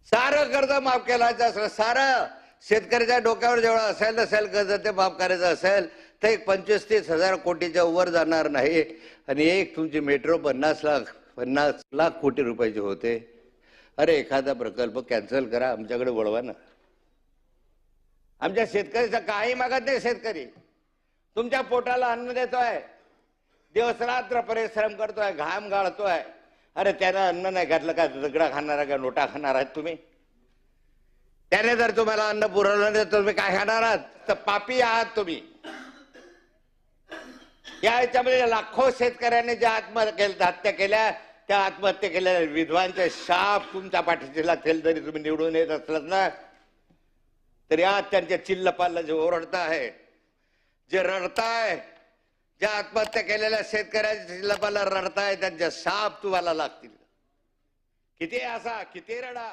सारं कर्ज माफ केलायचं असलं, सारं शेतकऱ्याच्या डोक्यावर जेवढं असेल कर्ज ते माफ करायचं असेल तर एक 25-30 हजार कोटीच्या वर जाणार नाही. आणि एक तुमची मेट्रो 50 लाख कोटी रुपयाची होते. अरे एखादा प्रकल्प कॅन्सल करा, आमच्याकडे वळवा ना. आमच्या शेतकऱ्याचा काही मागत नाही. शेतकरी तुमच्या पोटाला अन्न देतोय, दिवसरात्र परिश्रम करतोय, घाम गाळतोय. अरे त्यानं अन्न नाही घातलं का दगडा खाणार का नोटा खाणार आहात तुम्ही? त्याने जर तुम्हाला अन्न पुरवलं नाही तर तुम्ही काय खाणार आहात? तर पापी आहात तुम्ही. या याच्यामध्ये लाखो शेतकऱ्यांनी ज्या आत्महत्या केल्या, त्या आत्महत्या केलेल्या विधवांचे शाप तुमच्या पाठीशी लागतील. जरी तुम्ही निवडून येत असलात ना तरी आज त्यांच्या चिल्लपाला जे ओरडता आहे, जे रडताय, ज्या आत्महत्या केलेल्या शेतकऱ्याच्या चिल्लपाला रडताय, त्यांचे शाप तुम्हाला लागतील. किती असा किती रडा.